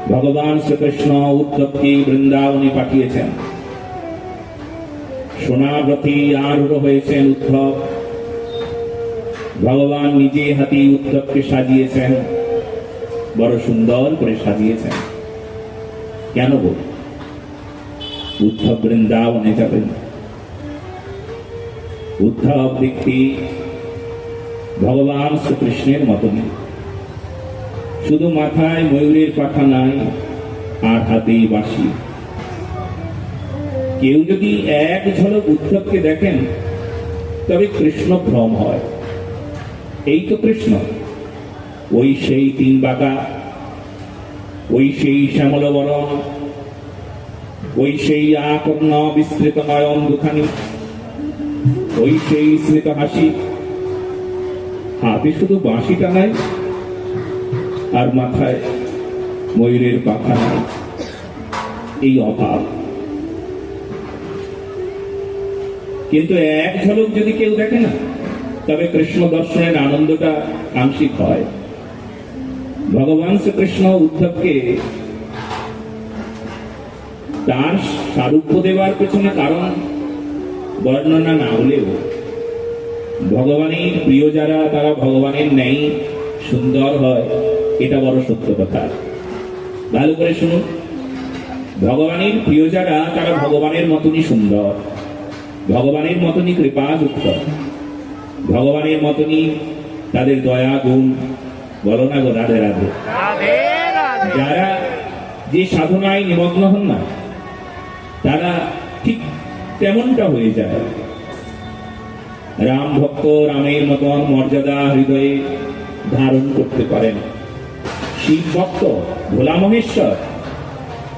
ভগবান শ্রীকৃষ্ণ উদ্ধবকে বৃন্দাবনে পাঠিয়েছেন। সোনাব্রতী আরূঢ় হয়েছেন উদ্ধব। ভগবান নিজে হাতে উদ্ধবকে সাজিয়েছেন, বড় সুন্দর করে সাজিয়েছেন। কেন বল? উদ্ধব বৃন্দাবনে যাবেন। উদ্ধব দেখতে ভগবান শ্রীকৃষ্ণের মতনই, শুধু মাথায় ময়ূরের পাখা নাই আর হাতে বাঁশি। কেউ যদি এক ঝলক উদ্ধবকে দেখেন তবে কৃষ্ণ ভ্রম হয়। এই তো কৃষ্ণ, ওই সেই তিন বাঁকা, ওই সেই শ্যামল বরণ, ওই সেই আকর্ণ বিস্তৃত নয়ন দুখানি, ওই সেই স্মিত হাসি, হাতে শুধু বাঁশিটা নাই আর মাথায় ময়ূরের পাখা নাই। এই অভাব। কিন্তু এক ঝলক যদি কেউ দেখে না তবে কৃষ্ণ দর্শনের আনন্দটা আংশিক হয়। ভগবান শ্রীকৃষ্ণ উদ্ধবকে তার সারূপ্য দেওয়ার পেছনে কারণ বর্ণনা না হলেও ভগবানের প্রিয় যারা তারা ভগবানের ন্যায় সুন্দর হয়, এটা বড় সত্য কথা। ভালো করে শুনুন, ভগবানের প্রিয় যারা তারা ভগবানের মতনই সুন্দর, ভগবানের মতনই কৃপাযুক্ত, ভগবানের মতনই তাদের দয়া গুণ। বলো না গো রাধে রাধে। যারা যে সাধনায় নিমগ্ন হন না তারা ঠিক তেমনটা হয়ে যায়। রাম ভক্ত রামের মতন মর্যাদা হৃদয়ে ধারণ করতে পারেন। শিব ভক্ত ভোলা মহেশ্বর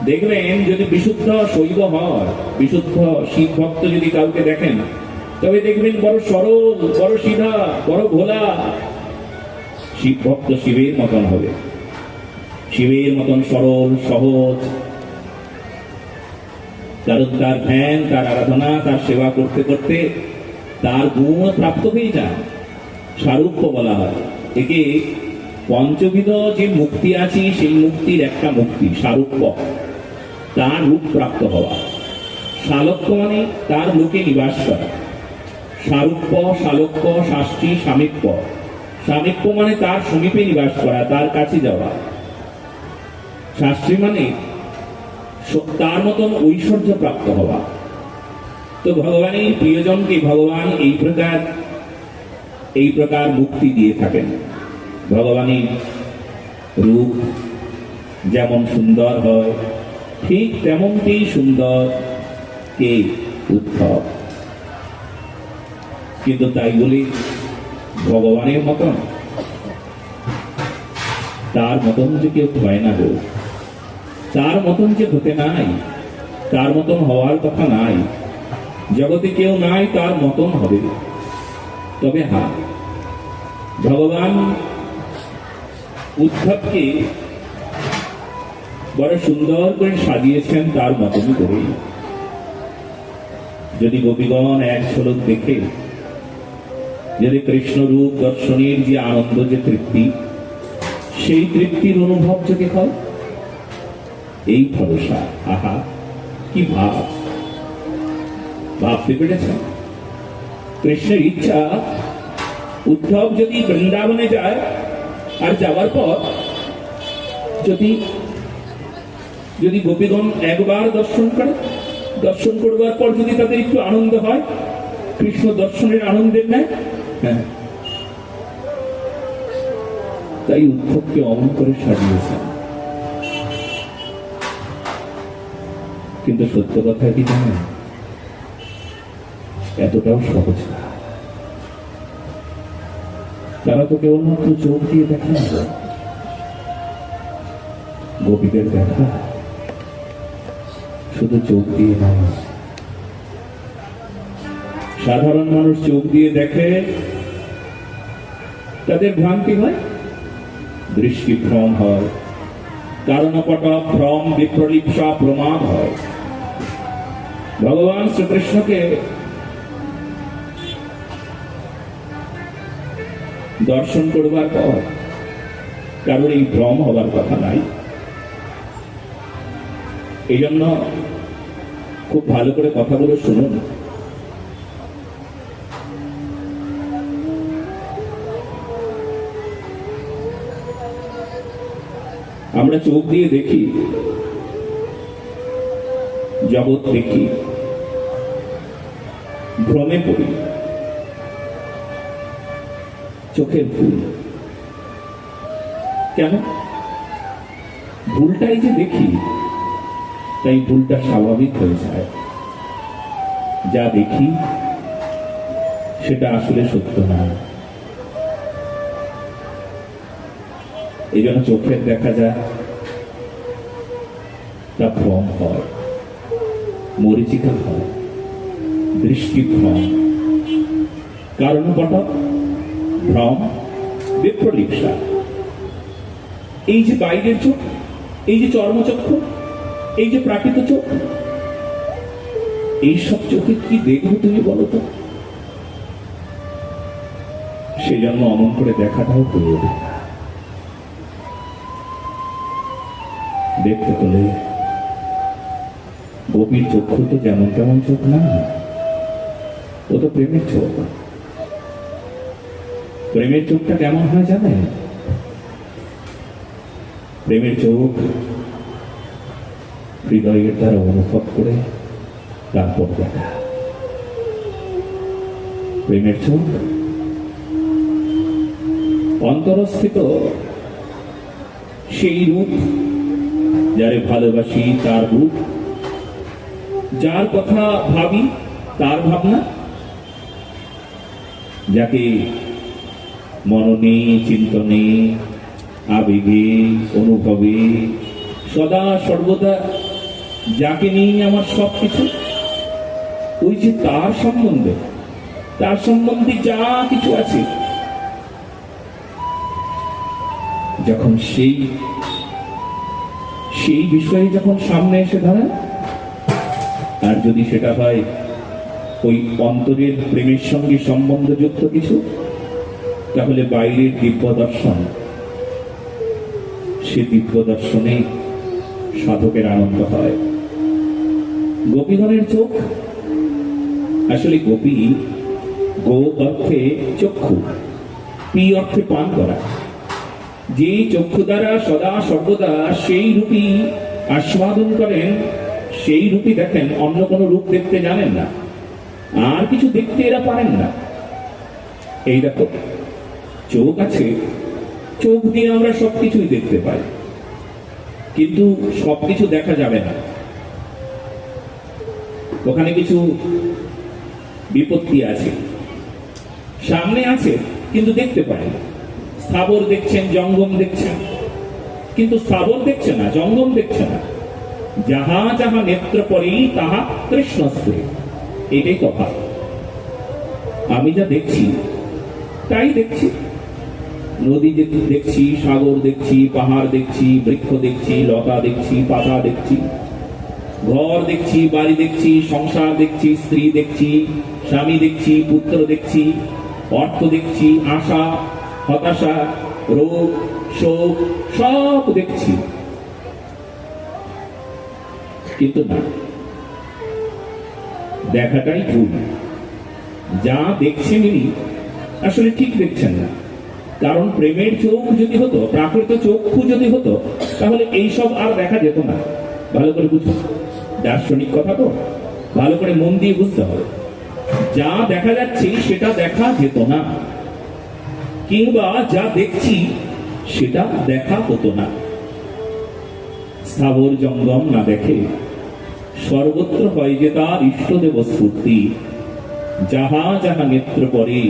দেখবেন যদি বিশুদ্ধ শৈব হয়, বিশুদ্ধ শিব ভক্ত যদি কাউকে দেখেন তবে দেখবেন বড় সরল, বড় সিধা, বড় ভোলা। শিব ভক্ত শিবের মতন হবে, শিবের মতন সরল সহজ। কারণ তার ধ্যান, তার আরাধনা, তার সেবা করতে করতে তার গুণ প্রাপ্ত হয়ে যায়। সারূপ্য বলা হয় একে। পঞ্চবিধ যে মুক্তি আছে সেই মুক্তির একটা মুক্তি সারূপ্য, তার রূপ প্রাপ্ত হওয়া। শালক্য মানে তার লোকে নিবাস করা। সারূপ্য, শালক্য, শাস্ত্রী, সামীপ্য। সামীপ্য মানে তার সমীপে নিবাস করা, তার কাছে যাওয়া। শাস্ত্রী মানে তার মতন ঐশ্বর্য প্রাপ্ত হওয়া। তো ভগবানের প্রিয়জনকে ভগবান এই প্রকার মুক্তি দিয়ে থাকেন। ভগবানের রূপ যেমন সুন্দর হয় ঠিক তেমনটি সুন্দর কে? উদ্ধব। কিন্তু তাই বলে ভগবানের মতন, তার মতন যে কেউ হয় না গো, তার মতন যে হতে নাই, তার মতন হওয়ার কথা নাই। জগতে কেউ নাই তার মতন হবে। তবে হ্যাঁ, ভগবান উদ্ধবকে বড় সুন্দর করে সাজিয়েছেন তার মতন করে। যদি গোপীগণ এক ঝলক দেখে, যদি কৃষ্ণ রূপ দর্শনের যে আনন্দ, যে তৃপ্তি, সেই তৃপ্তির অনুভব যদি হয়, এই ভরসা। আহা কি ভাব! ভাবতে পেরেছেন? কৃষ্ণের ইচ্ছা উদ্ধব যদি বৃন্দাবনে যায় আর যাওয়ার পর যদি গোপীগণ একবার দর্শন করে, দর্শন করবার পর যদি তাদের একটু আনন্দ হয়, কৃষ্ণ দর্শনের আনন্দের নেয়, হ্যাঁ, তাই উদ্ধবকে অমন করে সাজিয়েছেন। কিন্তু সত্য কথা কি জানেন? এতটাও সহজ না। তারা তো কেবলমাত্র চোখ দিয়ে দেখে না, গোপীদের দেখা শুধু চোখ দিয়ে নয়। সাধারণ মানুষ চোখ দিয়ে দেখে, তাদের ভ্রান্তি হয়, দৃষ্টি ভ্রম হয়, কারণপট ভ্রম, বিপ্রলিপ্সা, প্রমাদ হয়। ভগবান শ্রীকৃষ্ণকে দর্শন করবার পর কারোর এই ভ্রম হবার কথা নাই। এই জন্য খুব ভালো করে কথাগুলো শুনুন। আমরা চোখ দিয়ে দেখি, জগৎ দেখি, ভ্রমে পড়ি, চোখের ভুল। কেন? ভুলটাই যে দেখি, তাই ভুলটা স্বাভাবিক হয়ে যায়। যা দেখি সেটা আসলে সত্য না। এই জন্য চোখের দেখা যায় তা ভ্রম হয়, মরিচিকা হয়, দৃষ্টিভ্রম, কারণপটক, ভ্রম, বিপ্রলিপ্সা। এই যে বাইরের চোখ, এই যে চর্মচক্ষু, এই যে প্রাকৃত চোখ, এইসব চোখে কি দেখবো তুমি বলো তো? সেই জন্য অমন করে দেখাটাও প্রয়োজন। দেখতে হলে গোপীর চক্ষু তো যেমন তেমন চোখ না, ও তো প্রেমের চোখ। প্রেমের চোখটা কেমন হয় জানেন? প্রেমের চোখ হৃদয়ের দ্বারা অনুভব করে তারপর দেখা। প্রেমের চোখ অন্তরস্থিত সেই রূপ, যারে ভালোবাসি তার রূপ, যার কথা ভাবি তার ভাবনা, যাকে মননে, চিন্তনে, আবেগে, অনুভবে সদা সর্বদা যাকে নিয়ে আমার সবকিছু, ওই যে তার সম্বন্ধে যা কিছু আছে, যখন সেই বিষয়ে যখন সামনে এসে দাঁড়ায়, আর যদি সেটা হয় ওই অন্তরের প্রেমের সঙ্গে সম্বন্ধযুক্ত কিছু, তাহলে বাইরের দিব্য দর্শন, সে দিব্য দর্শনে সাধকের আনন্দ হয়। গোপীগণের চোখ আসলে গোপী, গো অর্থে চক্ষু, পি অর্থে পান করা। যে চক্ষু দ্বারা সদা সর্বদা সেই রূপী আস্বাদন করেন, সেই রূপী দেখেন, অন্য কোনো রূপ দেখতে জানেন না, আর কিছু দেখতে এরা পারেন না। এই দেখো, চোখ আছে, চোখ দিয়ে আমরা সবকিছুই দেখতে পাই, কিন্তু সবকিছু দেখা যাবে না। ওখানে কিছু বিপত্তি আছে, সামনে আছে কিন্তু দেখতে পায় না। স্থাবর দেখছেন, জঙ্গম দেখছেন, কিন্তু স্থাবর দেখছে না, জঙ্গম দেখছে না। যাহা যাহা নেত্র পরেই তাহা কৃষ্ণস্ত্রী, এটাই তফাৎ। আমি যা দেখছি তাই দেখছি। নদী দেখছি, সাগর দেখছি, পাহাড় দেখছি, বৃক্ষ দেখছি, লতা দেখছি, পাতা দেখছি, ঘর দেখছি, বাড়ি দেখছি, সংসার দেখছি, স্ত্রী দেখছি, স্বামী দেখছি, পুত্র দেখছি, অর্থ দেখছি, আশা, হতাশা, রোগ, শোক, সব দেখছি। কিন্তু না, দেখাটাই ভুল। যা দেখছেন আসলে ঠিক দেখছেন না। কারণ প্রেমের চোখ যদি হতো, প্রাকৃত চক্ষু যদি হতো, তাহলে এইসব আর দেখা যেত না। ভালো করে বুঝুন, দার্শনিক কথা তো, ভালো করে মন দিয়ে বুঝতে হবে। যা দেখা যাচ্ছে সেটা দেখা যেত না, কিংবা যা দেখছি সেটা দেখা হতো না। স্থাবর জঙ্গম না দেখে সর্বত্র হয় যে তার ইষ্টদেব স্ফূর্তি। যাহা যাহা নেত্র পরে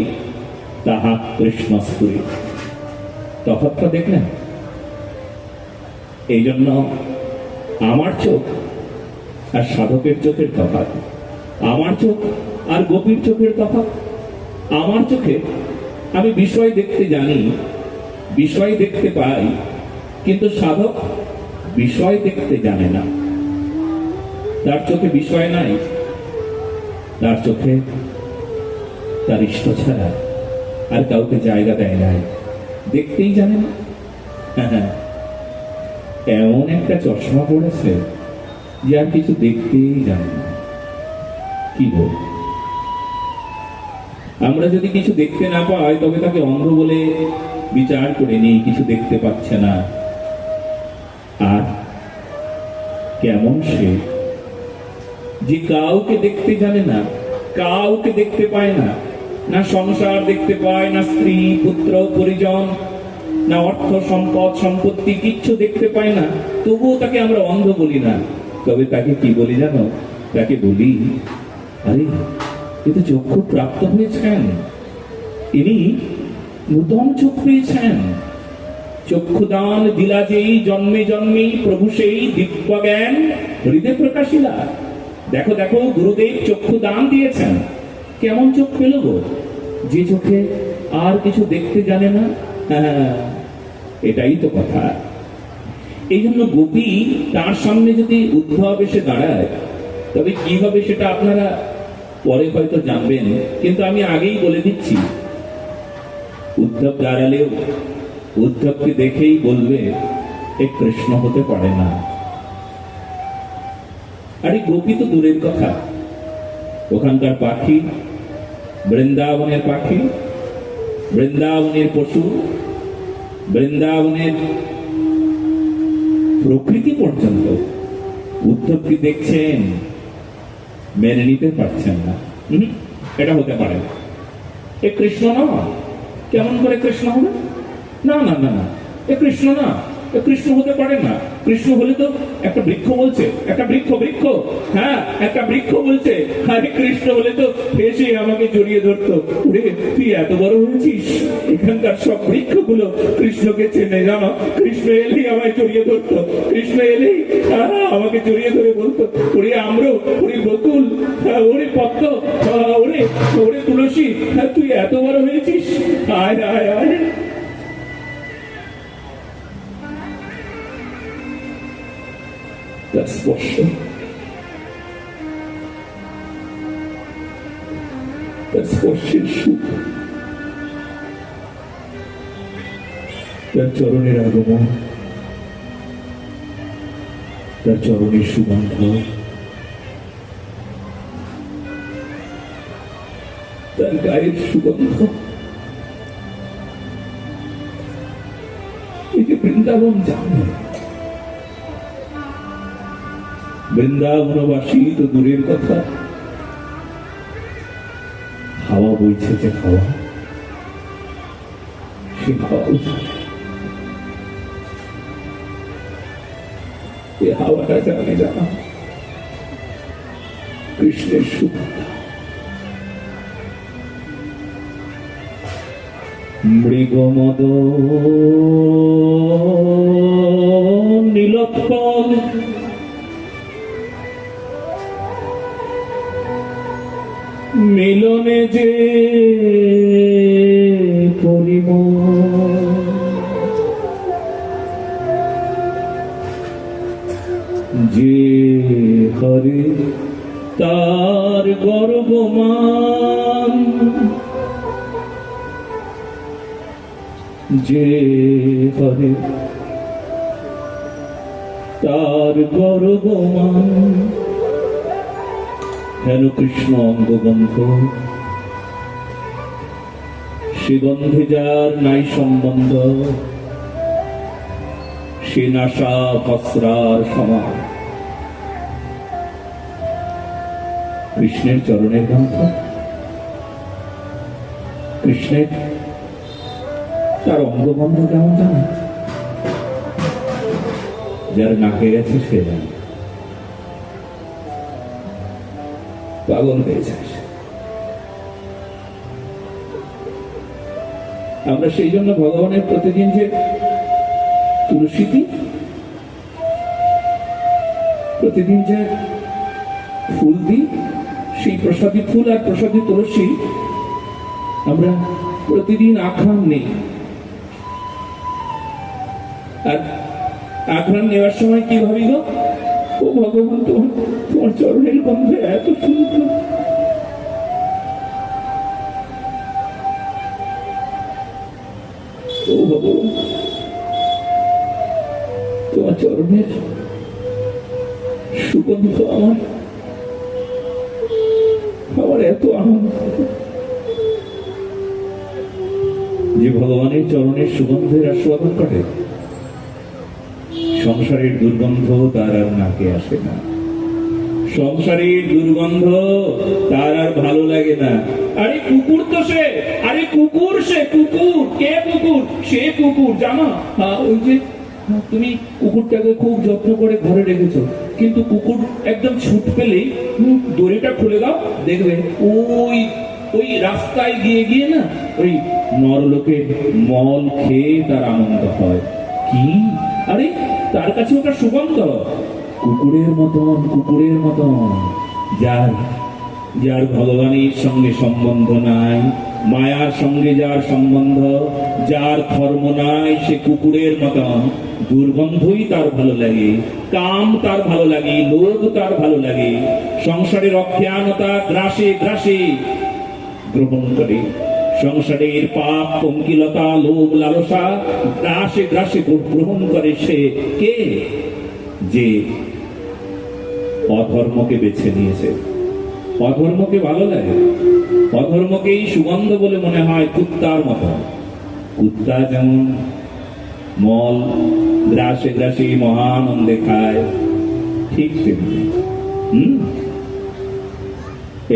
তাহা কৃষ্ণস্ফুরে। তফাৎটা দেখলেন? এই জন্য আমার চোখ আর সাধকের চোখের তফাৎ, আমার চোখ আর গোপীর চোখের তফাৎ। আমার চোখে আমি বিষয় দেখতে জানি, বিষয় দেখতে পাই, কিন্তু সাধক বিষয় দেখতে জানে না। তার চোখে বিষয় নাই, তার চোখে তার ইষ্ট ছাড়া আর কাউকে জায়গা দেয় নাই, দেখতেই জানে না। এমন একটা চশমা পড়েছে যে আর কিছু দেখতেই জানে না। কি বল, আমরা যদি কিছু দেখতে না পাই তবে তাকে অন্ধ বলে বিচার করে নেই, কিছু দেখতে পাচ্ছে না। আর কেমন সে, যে কাউকে দেখতে জানে না, কাউকে দেখতে পায় না, না সংসার দেখতে পায়, না স্ত্রী পুত্র পরিজন, না অর্থ সম্পদ সম্পত্তি, কিচ্ছু দেখতে পায় না, তবুও তাকে আমরা অন্ধ বলি না। তবে তাকে কি বলি জানো? তাকে বলি, আরে এ তো চক্ষু প্রাপ্ত হয়েছেন, ইনি নূতন চোখ পেয়েছেন। চক্ষুদান দিলা যেই জন্মে জন্মে, প্রভু সেই দিব্য জ্ঞান হৃদয় প্রকাশিলা। দেখো দেখো, গুরুদেব চক্ষু দান দিয়েছেন। কেমন চোখ পেল গো? যে চোখে আর কিছু দেখতে জানে না। এটাই তো কথা। এই জন্য গোপী তার সামনে যদি উদ্ধব এসে দাঁড়ায় তবে কি হবে সেটা আপনারা পরে হয়তো জানবেন, কিন্তু আমি আগেই বলে দিচ্ছি, উদ্ধব দাঁড়ালেও উদ্ধবকে দেখেই বলবে এ কৃষ্ণ হতে পারে না। আরে গোপী তো দূরের কথা, ওখানকার পাখি, বৃন্দাবনের পাখি, বৃন্দাবনের পশু, বৃন্দাবনের প্রকৃতি পর্যন্ত উদ্ধবকে দেখছেন, মেনে নিতে পারছেন না। এটা হতে পারে না, এ কৃষ্ণ না। কেমন করে কৃষ্ণ হবে? না না না না, এ কৃষ্ণ না, এ কৃষ্ণ হতে পারে না। কৃষ্ণ হলে তো একটা বৃক্ষ বলছে, একটা বৃক্ষ, বৃক্ষ, হ্যাঁ একটা বৃক্ষ বলছে। আরে কৃষ্ণ হলে তো এসে আমাকে জড়িয়ে ধরতো। তুই এত বড় হয়েছিস, এখানকার সব বৃক্ষগুলো কৃষ্ণকে চেনে, জানো? কৃষ্ণ এলেই আমায় জড়িয়ে ধরতো, কৃষ্ণ এলেই আমাকে জড়িয়ে ধরে বলতো, ওরে আম্র, ওরে বকুল, ওরে পদ্ম, ওরে ওরে তুলসী, তুই এত বড় হয়েছিস, আয় আয় আয়। তার স্পর্শ, তার স্পর্শের সুখ, তার চরণের আগমন, তার চরণের সুগন্ধ, তার গায়ের সুগন্ধ, এই যে বৃন্দাবন জানে। বৃন্দাবনবাসী তো দূরের কথা, হাওয়া বইছে যে হাওয়া, সে হাওয়াও জানে। এ হাওয়াটা জানে, জানা কৃষ্ণের সুগন্ধ। মৃগমদ নীলোৎপল মিলনে যে পরিমল, যে হরে তার গর্বমান, যে হরে তার গর্বমান। হেন কৃষ্ণ অঙ্গগন্ধ, সে গন্ধে যার নাই সম্বন্ধ, সে নাশা কসরার সমান। কৃষ্ণের চরণের গন্ধ, কৃষ্ণের তার অঙ্গগন্ধ কেমন জানে? যার নাকে গেছে সে জানে, পাগল হয়ে যায়। আমরা সেই জন্য ভগবানের প্রতিদিন যে তুলসীটি, প্রতিদিন যে ফুল দিই, সেই প্রসাদী ফুল আর প্রসাদী তুলসী আমরা প্রতিদিন আঘ্রাণ নেই। আর আঘ্রাণ নেওয়ার সময় কি ভাবি গো, ও ভগবান, তোমার চরণের গন্ধ এত সুন্দর। ও ভগবান, তোমার চরণের সুগন্ধ আমার আমার এত আনন্দ যে ভগবানের চরণের সুগন্ধের আস্বাদন করে সংসারের দুর্গন্ধ তার আর নাকে আসে না, সংসারের দুর্গন্ধ তার আর ভালো লাগে না। আরে কুকুর তো সে, আরে কুকুর সে, কুকুর কে? কুকুর সে কুকুর, জানো? ওই যে তুমি কুকুরটাকে খুব যত্ন করে ঘরে রেখেছো, কিন্তু কুকুর একদম ছুট পেলেই দড়িটা খুলে দাও, দেখবে ওই ওই রাস্তায় গিয়ে গিয়ে না ওই নরলোকের মল খেয়ে তার আনন্দ হয়। কি? আরে তার কাছে ওটা সুগন্ধ। কুকুরের মতন, কুকুরের মতন যার যার ভগবানের সঙ্গে সম্বন্ধ নাই, মায়ার সঙ্গে যার সম্বন্ধ, যার ধর্ম নাই, সে কুকুরের মতন দুর্গন্ধই তার ভালো লাগে, কাম তার ভালো লাগে, লোভ তার ভালো লাগে, সংসারের অজ্ঞানতা গ্রাসে গ্রাসে গ্রহণ করে, সংসারের পাপ পঙ্কিলতা লোভ লালসা গ্রাসে গ্রাসে গ্রহণ করে। সে কে? যে অধর্মকে বেছে নিয়েছে। অধর্মকে ভালো লাগে, অধর্মকেই সুগন্ধ বলে মনে হয়। কুত্তার মতো, কুত্তা যেমন মল গ্রাসে গ্রাসে মহানন্দে খায়, ঠিক তেমনি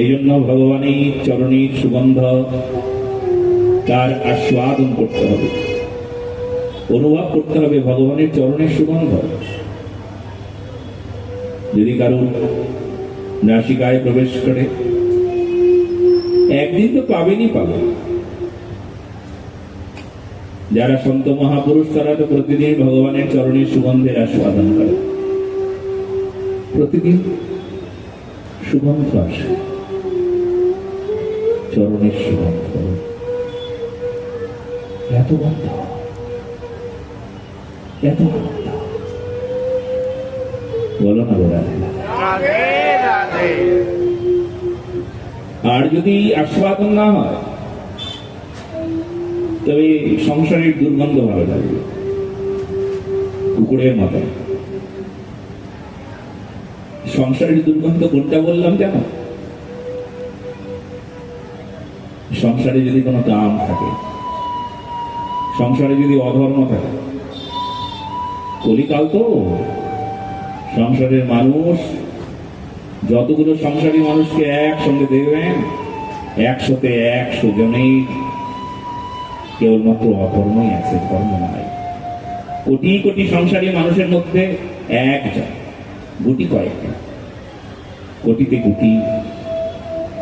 এই জন্য ভগবানের চরণের সুগন্ধ তার আস্বাদন করতে হবে, অনুভব করতে হবে ভগবানের চরণের সুগন্ধ। যদি কারো নাসিকায় প্রবেশ করে, একদিন তো পাবেনই পাবে। যারা সন্ত মহাপুরুষ তারা তো প্রতিদিন ভগবানের চরণের সুগন্ধের আস্বাদন করে, প্রতিদিন সুগন্ধ আসে, চরণের সুগন্ধ, এত গন্ধ, এত গন্ধ, বলো না বলা। আর যদি আস্বাদন না হয় তবে সংসারের দুর্গন্ধ ভালো লাগবে, কুকুরের মতো। সংসারের দুর্গন্ধ কোনটা বললাম জানো? সংসারে যদি কোনো কাম থাকে, সংসারে যদি অধর্ম থাকে, কলিকাল তো, সংসারের মানুষ যতগুলো সংসারী মানুষকে একসঙ্গে দেখবেন, 100-100 জনেই কেবলমাত্র অধর্মই আছে, ধর্ম নাই। কোটি কোটি সংসারী মানুষের মধ্যে একজন, গুটি কয়েকটা, কোটিতে গুটি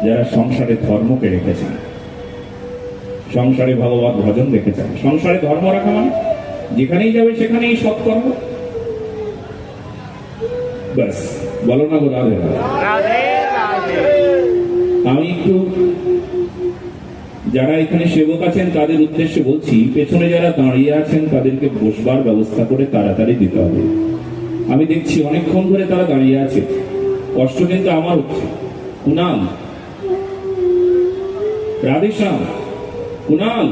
যারা সংসারে ধর্মকে রেখেছেন, সংসারে ভগবত ভজন রেখেছেন। সংসারে ধর্ম রাখা মানে যেখানেই যাবে সেখানেই সৎকর্ম, ব্যাস। বলো না গো রাধে রাধে। আমি একটু যারা এখানে সেবক আছেন তাদের উদ্দেশ্যে বলছি, পেছনে যারা দাঁড়িয়ে আছেন তাদেরকে বসবার ব্যবস্থা করে তাড়াতাড়ি দিতে হবে। আমি দেখছি অনেকক্ষণ ধরে তারা দাঁড়িয়ে আছে, কষ্ট কিন্তু আমার হচ্ছে। কুনাল, রাধেশ্যাম, কুনাল,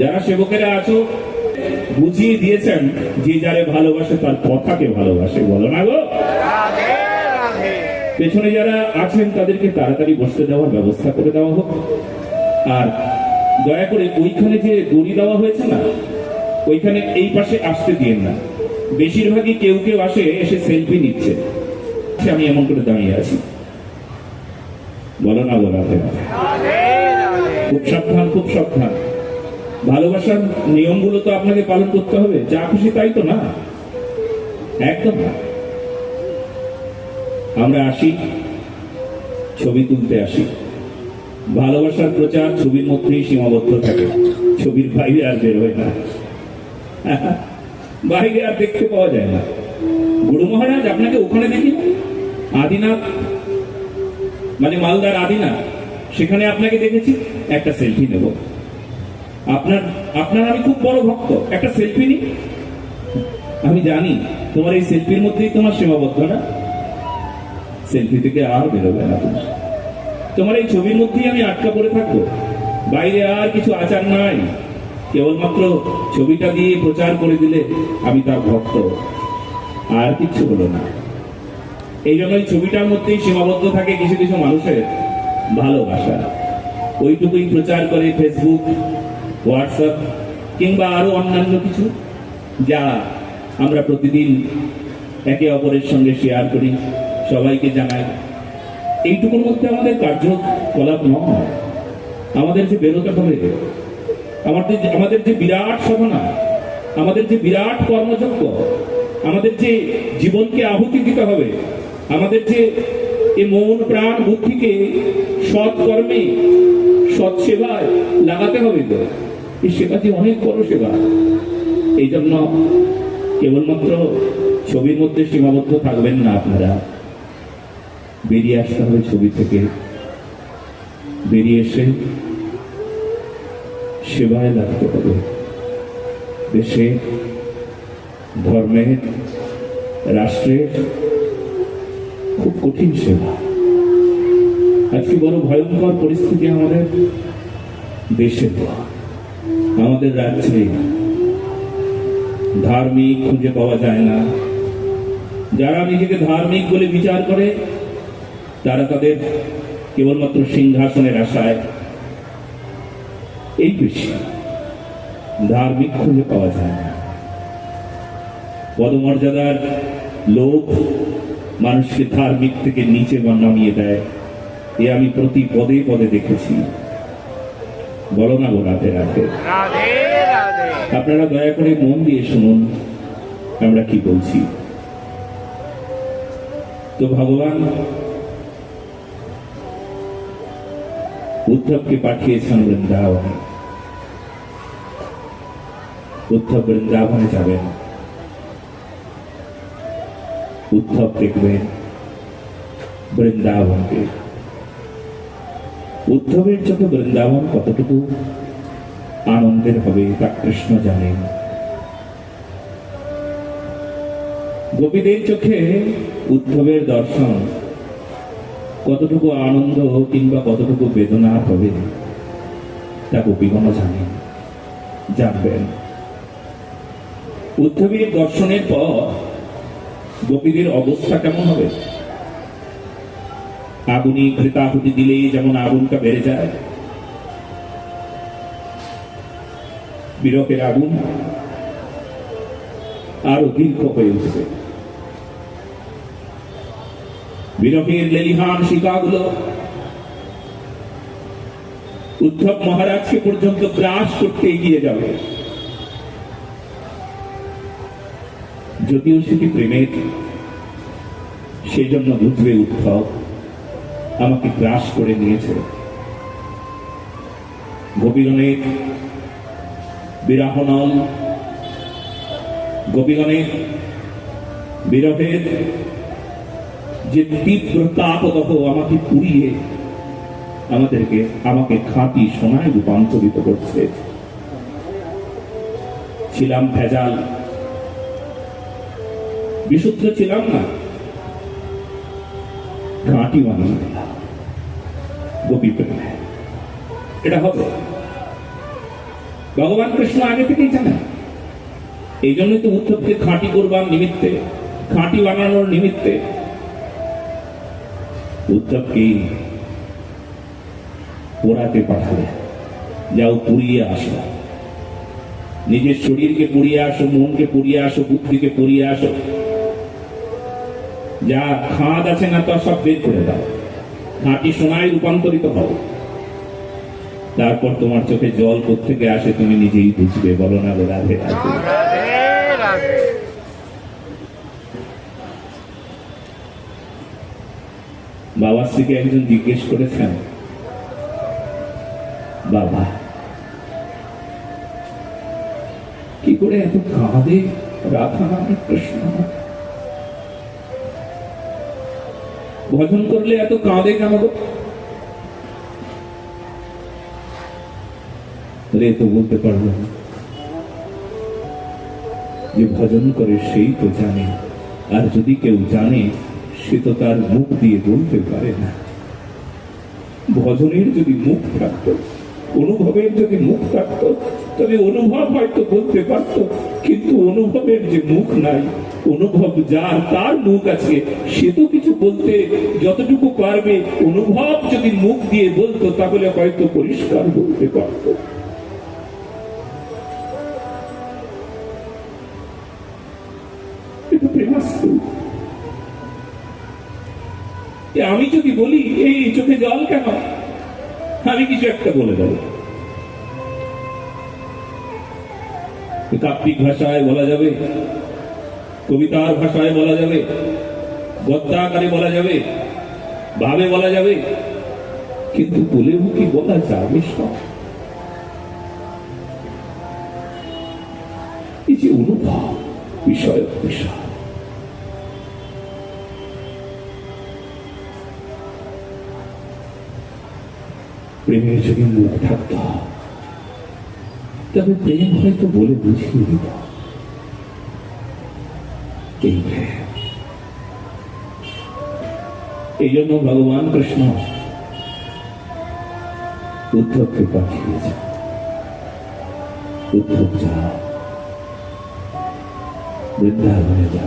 যারা সেবকেরা আছো বুঝিয়ে দিয়েছেন যে যারে ভালোবাসে তার কথাকে ভালোবাসে, বলো না গো। পেছনে যারা আছেন তাদেরকে তাড়াতাড়ি বসতে দেওয়ার ব্যবস্থা করে দেওয়া হোক। আর দয়া করে ওইখানে যে দড়ি দেওয়া হয়েছে না, ওইখানে এই পাশে আসতে দিয়েন না। বেশিরভাগই কেউ কেউ আসে এসে সেলফি নিচ্ছে, আমি এমন করে দাঁড়িয়ে আছি, বলো না বলাতে। খুব সাবধান, খুব সাবধান। ভালোবাসার নিয়মগুলো তো আপনাকে পালন করতে হবে, যা খুশি তাই তো না, একদম না। আমরা আসি, ছবি তুলতে আসি, ভালোবাসার প্রচার ছবির মধ্যেই সীমাবদ্ধ থাকে, ছবির বাইরে আর বের হয় না, বাইরে আর দেখতে পাওয়া যায় না। গুরু মহারাজ আপনাকে ওখানে দেখি, আদিনাথ মানে মালদার আদিনাথ, সেখানে আপনাকে দেখেছি, একটা সেলফি নেব। আপনার আমি খুব বড় ভক্ত, একটা সেলফি নি। আমি জানি তোমার এই সেলফির মধ্যেই তোমার সীমাবদ্ধ না, সেলফি থেকে আর বেরোবে না তুমি, তোমার এই ছবির মধ্যেই আমি আটকা পড়ে থাকবো, বাইরে আর কিছু আচার নাই। কেবলমাত্র ছবিটা দিয়ে প্রচার করে দিলে আমি তার ভক্ত, আর কিচ্ছু হলো না। এই জন্য ওই ছবিটার মধ্যেই সীমাবদ্ধ থাকে কিছু কিছু মানুষের ভালোবাসা, ওইটুকুই প্রচার করে ফেসবুক, হোয়াটসঅ্যাপ কিংবা আরো অন্যান্য কিছু যা আমরা প্রতিদিন একে অপরের সঙ্গে শেয়ার করি, সবাইকে জানাই। এইটুকুর মধ্যে আমাদের কার্যকলাপ নয়। আমাদের যে বেরোতে হবে, আমাদের যে বিরাট সাধনা, আমাদের যে বিরাট কর্মযজ্ঞ, আমাদের যে জীবনকে আহুতি দিতে হবে, আমাদের যে এই মন প্রাণ বুদ্ধিকে সৎ কর্মে সৎ সেবায় লাগাতে হবে, তো এই সেবাটি অনেক বড় সেবা। এই জন্য কেবলমাত্র ছবির মধ্যে সীমাবদ্ধ থাকবেন না, আপনারা বেরিয়ে আসতে হবে ছবি থেকে, বেরিয়ে এসে সেবায় লাগতে হবে। দেশে, ধর্মের, রাষ্ট্রের খুব কঠিন সেবা। আজকে বড় ভয়ঙ্কর পরিস্থিতি আমাদের দেশে, আমাদের রাজ্যে ধার্মিক খুঁজে পাওয়া যায় না। যারা নিজেকে ধার্মিক বলে বিচার করে তারা তাদের কেবলমাত্র সিংহাসনের আশায়, এই বেশি ধার্মিক খুঁজে পাওয়া যায় না। পদমর্যাদার লোক মানুষকে ধার্মিক থেকে নিচে নামিয়ে দেয়, এ আমি প্রতি পদে পদে দেখেছি। বলো না গো রাধে রাধে। আপনারা দয়া করে মন দিয়ে শুনুন আমরা কি বলছি। তো ভগবান উদ্ধবকে পাঠিয়েছেন বৃন্দাবনে। উদ্ধব বৃন্দাবনে যাবেন, উদ্ধব দেখবেন বৃন্দাবনকে। উদ্ধবের চোখে বৃন্দাবন কতটুকু আনন্দের হবে তা কৃষ্ণ জানেন। গোপীদের চোখে উদ্ধবের দর্শন কতটুকু আনন্দ কিংবা কতটুকু বেদনা হবে তা গোপীগণ জানেন, জানবেন। উদ্ধবের দর্শনের পর গোপীদের অবস্থা কেমন হবে? আগুনে ঘৃতাহুতি দিলেই যেমন আগুনটা বেড়ে যায়, বিরহের আগুন আরো দীর্ঘ হয়ে উঠবে। বিরহের লেলিহান শিকাগুলো উদ্ধব মহারাজকে পর্যন্ত গ্রাস করতে এগিয়ে যাবে। যদিও সেটি প্রেমের, সেই জন্য বুঝবে উদ্ধব আমাকে গ্রাস করে নিয়েছে। গোপীগণের বিরাহনল, গোপীগণের বিরহের যে তীব্র তাপদহ আমাকে পুড়িয়ে আমাকে খাঁটি সোনায় রূপান্তরিত করছে। ছিলাম ভেজাল, বিশুদ্ধ ছিলাম না, খাঁটি বানিয়ে দিলাম গোপী প্রেমে। এটা হবে, ভগবান কৃষ্ণ আগে থেকেই জানেন। এই জন্যই তো উদ্ধবকে খাঁটি করবার নিমিত্তে, খাঁটি বানানোর নিমিত্তে উদ্ধবকে পোড়াতে পাঠালে, যাও পুড়িয়ে আসো, নিজের শরীরকে পুড়িয়ে আসো, মনকে পুড়িয়ে আসো, বুদ্ধিকে পুড়িয়ে আসো, যা খাদ আছে না তা সব বের করে দাও, খাঁটি সোনায় রূপান্তরিত হও। তারপর তোমার চোখে জল কোত্থেকে আসে তুমি নিজেই বুঝবে। বলো না গো রাধে রাধে। বাবার থেকে একজন জিজ্ঞেস করেছেন, বাবা কি করে এত কাঁদে রাধা কৃষ্ণ, ভজন করলে এত কাঁদে কেন গো? তো বলতে পারবো না, যে ভজন করে সেই তো জানে, আর যদি কেউ জানে সে তো তার মুখ দিয়ে বলতে পারে না। ভজনের যদি মুখ থাকতো, অনুভবের যদি মুখ থাকতো, তবে অনুভব হয়তো বলতে পারত, কিন্তু অনুভবের যে মুখ নাই, অনুভব যার তার মুখ আছে, সে তো কিছু বলতে যতটুকু পারবে। অনুভব যদি মুখ দিয়ে বলতো তাহলে হয়তো পরিষ্কার বলতে পারত। এটা প্রেমাস্ত্র। আমি যদি বলি এই চোখে জল কেন, আমি কিছু একটা বলে দেব। কাব্যিক ভাষায় বলা যাবে, কবিতার ভাষায় বলা যাবে, গদ্যাকারে বলা যাবে, ভাবে বলা যাবে, কিন্তু বলেও কি বলা যাবে সব? এই যে অনুভব, বিষয় বিষয়, প্রেমের যদি মুখ থাকত তবে প্রেম হয়তো বলে বুঝিয়ে দিত এই প্রেম। এই জন্য ভগবান কৃষ্ণ উদ্ধবকে পাঠিয়েছে, উদ্ধব যা, বৃন্দাবনে যা,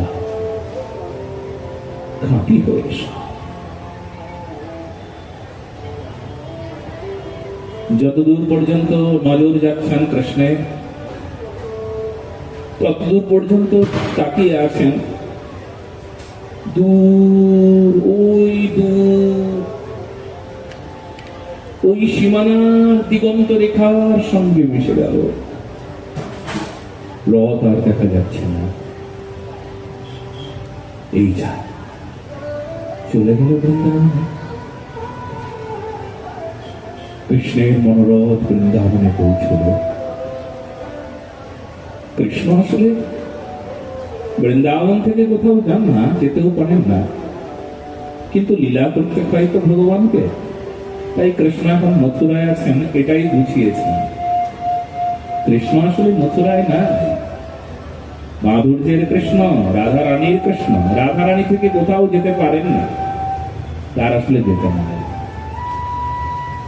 খাঁটি হয়ে এসো। যতদূর পর্যন্ত নজর যাচ্ছেন কৃষ্ণের, ততদূর পর্যন্ত তাকিয়ে আছেন দূর, ওই সীমানার দিগন্ত রেখার সঙ্গে মিশে গেল। রথ আর দেখা যাচ্ছে না, এই যা চলে গেল বৃন্দাবনে। কৃষ্ণের মনোরথ বৃন্দাবনে পৌঁছল। কৃষ্ণ আসলে বৃন্দাবন থেকে কোথাও যান না, যেতেও পারেন না, কিন্তু লীলা করতে হয় তো ভগবানকে। তাই কৃষ্ণ এখন মথুরায় আছেন, এটাই বুঝিয়েছেন। কৃষ্ণ আসলে মথুরায় না, মাধুর্যের কৃষ্ণ, রাধা রানীর কৃষ্ণ। রাধা রানী থেকে কোথাও যেতে পারেন না, তার আসলে যেতে না।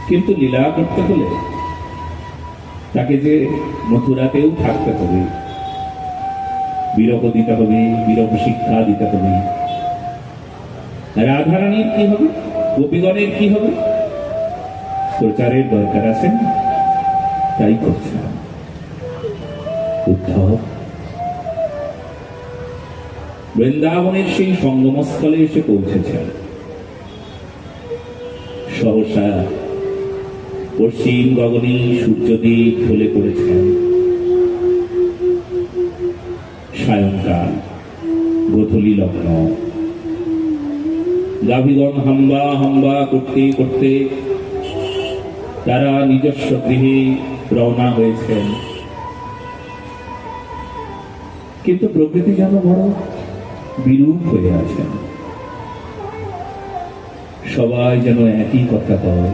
কিন্তু লীলা করতে হলে তাকে যে মথুরাতেও থাকতে হবে, বিরহ দিতে হবে, বিরহ শিক্ষা দিতে হবে। রাধারানীর কি হবে, গোপীগণের কি হবে, প্রচারের দরকার আছে, তাই করছে উদ্ধব। বৃন্দাবনের সেই সঙ্গমস্থলে এসে পৌঁছেছেন। সহসা পশ্চিম গগনে সূর্যদেব ঢলে পড়েছেন। সায়ংকাল, গোধূলি লগ্ন। গাভীগণ হাম্বা হাম্বা করতে করতে তারা নিজস্ব গৃহে রওনা হয়েছেন। কিন্তু প্রকৃতি যেন বড় বিরূপ হয়ে আছেন। সবাই যেন একই কথা কয়,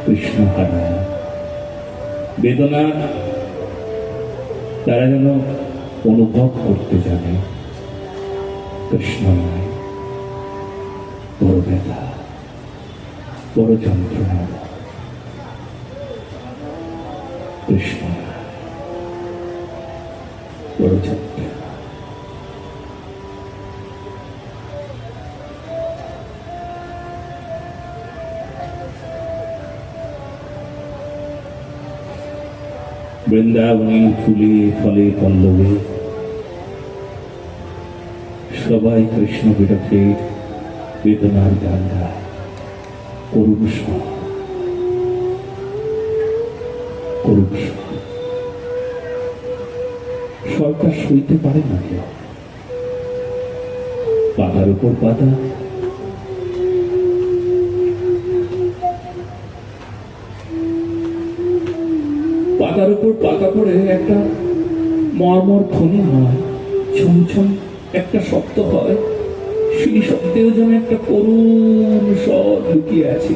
কৃষ্ণ হারা বেদনা তারা যেন অনুভব করতে জানে। কৃষ্ণ নয়, বড় ব্যথা, বড় যন্ত্রণা। কৃষ্ণ বড় যন্ত্রণা। বৃন্দাবনী ফুলে ফলে পল্লবে সবাই কৃষ্ণ বিরহের বেদনার গান গায়। করুণ স্বর, করুণ স্বর। সরকার সইতে পারে না কেউ। পাতার উপর পাতা, পাতার উপর পাতা পড়ে একটা মর্মর ধ্বনি হয়, ছুমছুম একটা শব্দ হয়। সেই শব্দেও যেন একটা করুণ স্বর লুকিয়ে আছে,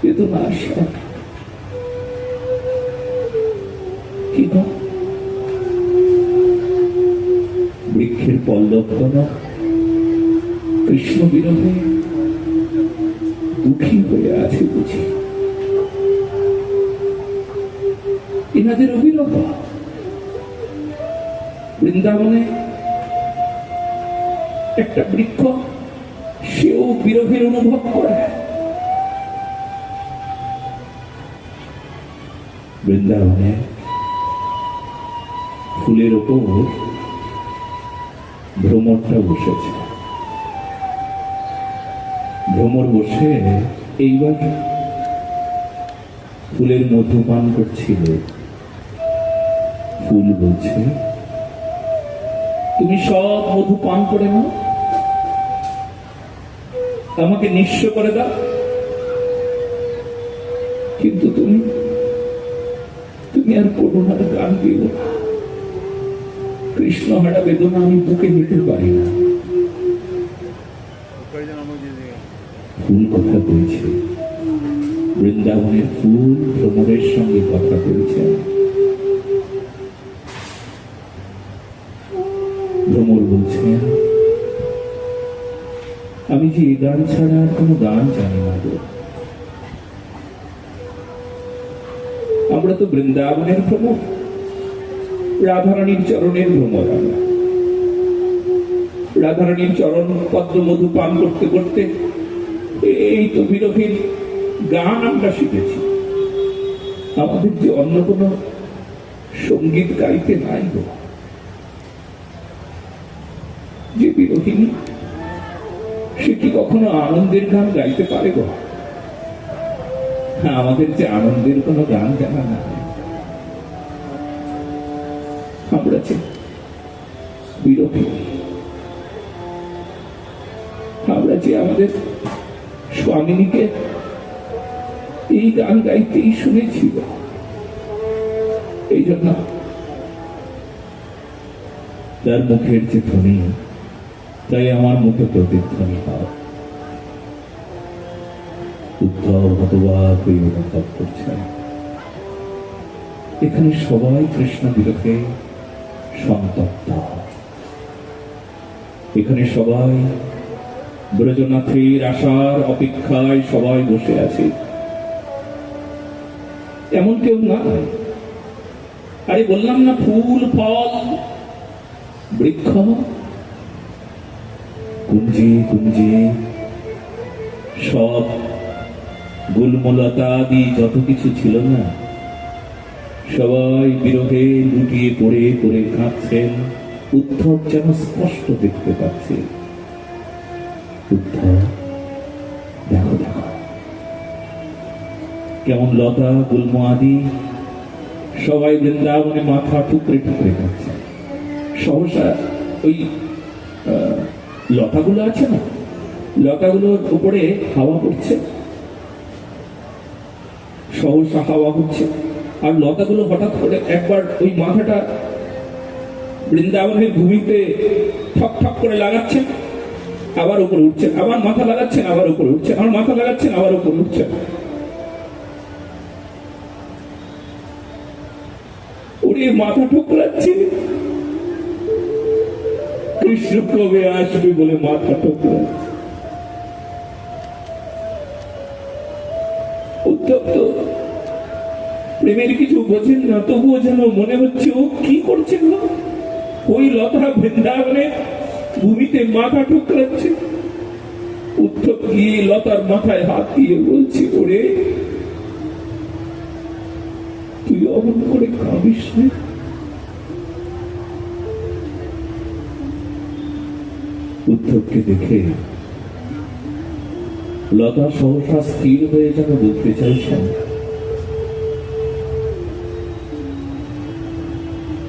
বেদনার স্বর। কি গো, বৃক্ষের পল্লব কৃষ্ণ বিরহে দুঃখী হয়ে আছে বুঝি। এনাদের অভিনব। বৃন্দাবনে একটা বৃক্ষ, সেও বিরহের অনুভব করে। বৃন্দাবনে ফুলের ওপর ভ্রমরটা বসেছে। ভ্রমর বসে এইবার ফুলের মধু পান করছিল। ফুল বলছে, তুমি সব মধু পান করে নাও, আমাকে নিঃস্ব করে দাও, কিন্তু তুমি আর করুণার গান দিও না। কৃষ্ণ হারা বেদনা আমি বুকে নিতে পারি না। ফুল কথা বলছে, বৃন্দাবনের ফুল ভ্রমরের সঙ্গে কথা বলছে। ভ্রমর বলছে, আমি যে এই গান ছাড়া আর কোনো গান জানি না গো। আমরা তো বৃন্দাবনের ভ্রমর, রাধারানীর চরণের ভ্রমর। আমরা রাধারানীর চরণ পদ্ম মধু পান করতে করতে এই তো বিরোধীর গান আমরা শিখেছি। আমাদের যে অন্য কোনো সঙ্গীত গাইতে নাই গো। যে বিরোহিনী, সে কি কখনো আনন্দের গান গাইতে পারে গো? আমাদের যে আনন্দের কোনো গান জানা না। আমরা যে বিরোহী, আমরা যে আমাদের স্বামিনীকে এই গান গাইতেই শুনেছিল। এই জন্য তার মুখের যে ধ্বনি, তাই আমার মুখে প্রতিধ্বনি হয়। উদ্ধব হতবাক হয়ে অনুভব করছেন, এখানে সবাই কৃষ্ণ বিরহে সন্তপ্ত। এখানে সবাই ব্রজনাথের আশার অপেক্ষায় সবাই বসে আছে। এমন কেউ নাই। আরে বললাম না, ফুল ফল বৃক্ষ, কুঞ্জে কুঞ্জে সব গুলমলতা আদি যত কিছু ছিল না, সবাই বিরহে লুটিয়ে পড়ে পড়ে কাঁদছেন। উদ্ধব যেন স্পষ্ট দেখতে পাচ্ছে। উদ্ধব, দেখো দেখো কেমন লতা গুল্ম আদি সবাই বৃন্দাবনে মাথা টুকরে টুকরে কাঁদছে। সহসা ওই লতাগুলো আছে না, লতাগুলোর উপরে হাওয়া পড়ছে, সহসা হাওয়া হচ্ছে, আর লতাগুলো হঠাৎ করে একবার ওই মাথাটা বৃন্দাবনের ভূমিতে ঠক ঠক করে লাগাচ্ছেন, আবার উপরে উঠছেন, আবার মাথা লাগাচ্ছেন, আবার উপরে উঠছেন, আবার মাথা লাগাচ্ছেন, আবার উপরে উঠছেন। ওরে মাথা ঠোকরাচ্ছে, কৃষ্ণ কবে আসবে বলে মাথা ঠোকরাচ্ছে। উত্তপ্ত, প্রেমের কিছু বোঝেন না, তবুও যেন মনে হচ্ছে ও কি করছে গো। ওই লতা বৃন্দাবনে ভূমিতে মাথা ঠুকরাচ্ছে। উদ্ধব গিয়ে লতার মাথায় হাত দিয়ে বলছে, ওরে তুই অমন করে কাঁদিস না। উদ্ধবকে দেখে লতা সহসা স্থির হয়ে যেন বলতে চাইছেন,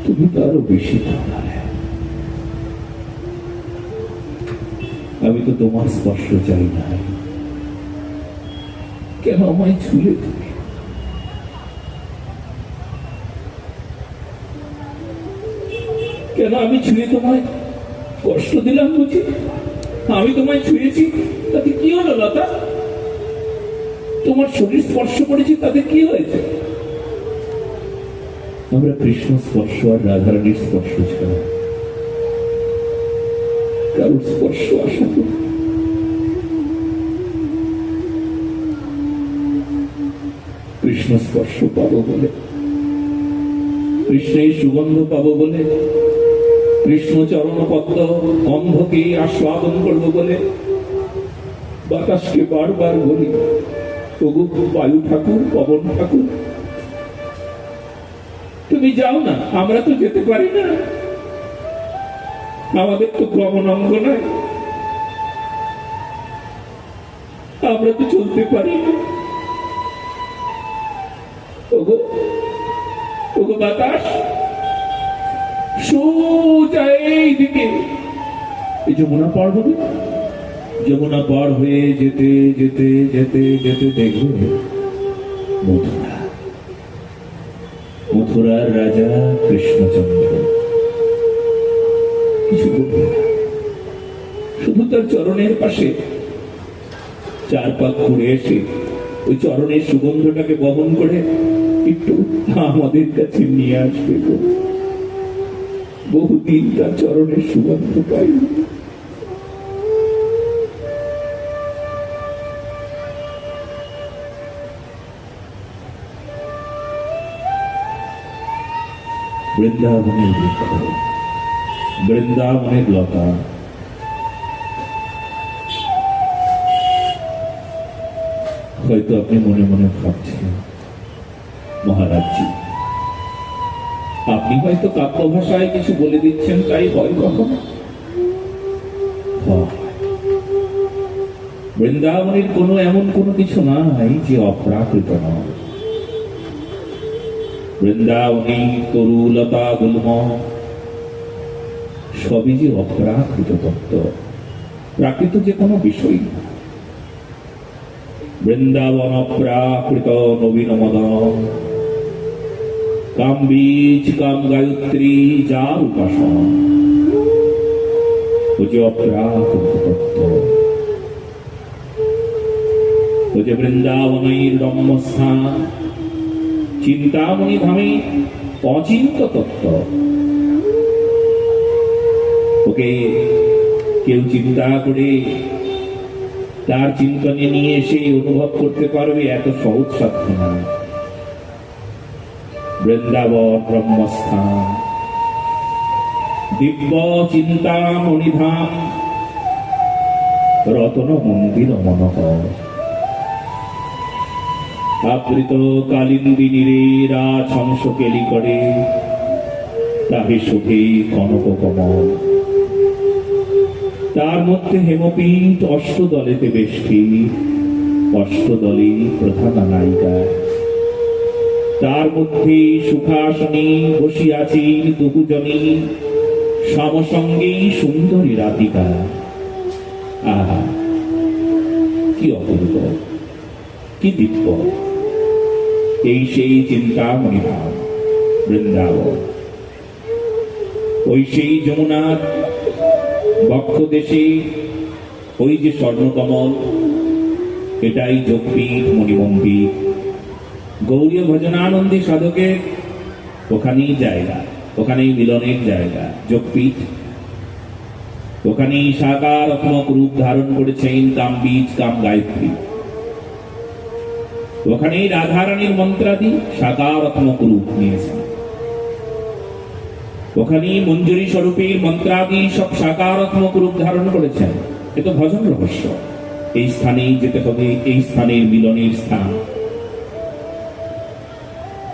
তুমি তো আরো বেশি কাঁদালে। আমি তো তোমার স্পর্শ চাই না, কেন আমায় ছুলে তুমি? কেন আমি ছুঁয়ে তোমায় কষ্ট দিলাম বুঝি? আমি তোমায় ছুঁয়েছি, তাতে কি হলো লতা? তোমার শরীর স্পর্শ করেছি, তাতে কি হয়েছে? আমরা কৃষ্ণ স্পর্শ আর রাধারানীর স্পর্শ ছাড়া কারোর স্পর্শ আশা করি। কৃষ্ণ স্পর্শ পাবো বলে কৃষ্ণের সুগন্ধ পাবো বলে, কৃষ্ণ চরণ পদ্ম গন্ধকে আস্বাদন করবো বলে বাতাসকে বারবার বলি, তবু বায়ু ঠাকুর, পবন ঠাকুর, তুমি যাও না, আমরা তো যেতে পারি না, আমাদের তো গমন অঙ্গ নাই, আমরা তো চলতে পারি না। ওগো ওগো বাতাস, সোজা এইদিকে। এই যমুনা পার হবে, যমুনা পার হয়ে যেতে যেতে যেতে যেতে দেখবে মথুরা, মথুরার রাজা কৃষ্ণচন্দ্র। কিছু বলবে না, শুধু তার চরণের পাশে চার পাক ঘুরে এসে ওই চরণের সুগন্ধটাকে বহন করে একটু আমাদের কাছে নিয়ে আসবে। বহুদিন তার চরণের সুগন্ধ পাই। বৃন্দাবনের বৃক্ষ, বৃন্দাবনের লতা, হয়তো আপনি মনে মনে ভাবছেন, মহারাজজি আপনি হয়তো কাব্য ভাষায় কিছু বলে দিচ্ছেন, তাই হয় কখনো? বৃন্দাবনের কোনো এমন কোনো কিছু নাই যে অপ্রাকৃত নয়। বৃন্দাবনী তরুলতা গুল্ম সবই যে অপ্রাকৃত তত্ত্ব, প্রাকৃত যে কোনো বিষয় না। বৃন্দাবন অপ্রাকৃত নবীন মদন, কাম বীজ কাম গায়ত্রী যার উপাসন, ও যে অপ্রাকৃত তত্ত্ব, ও যে বৃন্দাবনের রম্যস্থান, চিন্তামণি ধামে অচিন্ত তত্ত্ব। ওকে কেউ চিন্তা করে তার চিন্তনে নিয়ে এসে অনুভব করতে পারবে, এত সহজ সাধ্য না। বৃন্দাবন ব্রহ্মস্থান, দিব্য চিন্তামণি ধাম, রতন মন্দির মনোহর, আবৃত কালিন্দিনীরে রাজ হংস কেলি করে, তাহে শোভে কনক কমল, তার মধ্যে হেমপীঠ অষ্টদলেতে বেষ্টি, অষ্টদলে প্রধান নায়িকা, তার মধ্যে সুখাসনী বসিয়াছি দুজনী, সমসঙ্গে সুন্দরী রাধিকা। আহা কি অপূর্ব, কি দিব্য! এই সেই চিন্তামণি ধাম বৃন্দাবন, ওই সেই যমুনার বক্ষ দেশে ওই যে স্বর্ণকমল, এটাই যোগপীঠ মণিমন্দির। গৌরীয় ভজনানন্দী সাধকের ওখানেই জায়গা, ওখানেই মিলনের জায়গা, যোগপীঠ। ওখানেই সাকারাত্মক রূপ ধারণ করেছেন কাম বীজ কাম গায়ত্রী। ওখানেই রাধারানীর মন্ত্রাদি সাকারাত্মক রূপ নিয়েছেন। ওখানেই মঞ্জুরি স্বরূপের মন্ত্রাদি সব সাকারাত্মক রূপ ধারণ করেছেন। এ তো ভজন রহস্য। এই স্থানেই যেতে হবে, এই স্থানের মিলনের স্থান।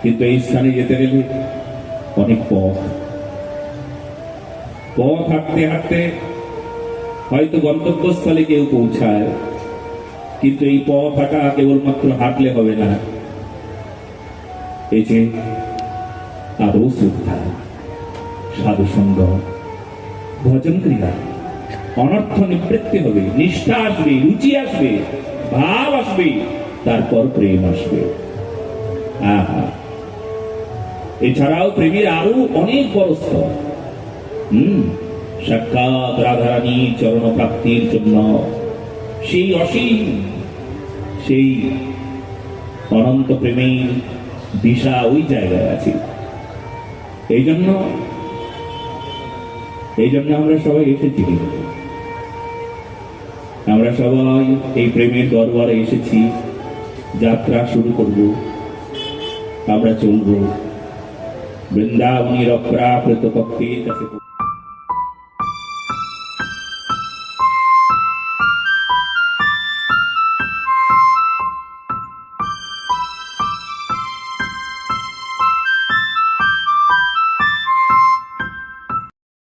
কিন্তু এই স্থানে যেতে গেলে অনেক পথ হাঁটতে হাঁটতে হয়তো গন্তব্যস্থলে কেউ পৌঁছায়, কিন্তু এই পথ হাঁটা কেবলমাত্র হাঁটলে হবে না। এই যে আদৌ শ্রদ্ধা, সাধু সঙ্গ, ভজন ক্রিয়া, অনর্থ নিবৃত্তি হবে, নিষ্ঠা আসবে, রুচি আসবে, ভাব আসবে, তারপর প্রেম আসবে। আহা, এছাড়াও প্রেমের আরো অনেক বড় স্তর। সাক্ষাৎ রাধারানী চরণ প্রাপ্তির জন্য সেই অসীম, সেই অনন্ত প্রেমের দিশা ওই জায়গায় আছে। এই জন্য আমরা সবাই এসেছি। আমরা সবাই এই প্রেমের দরবারে এসেছি, যাত্রা শুরু করব, আমরা চলব। বৃন্দাবনীর অপ্রাকৃত পক্ষে কাছে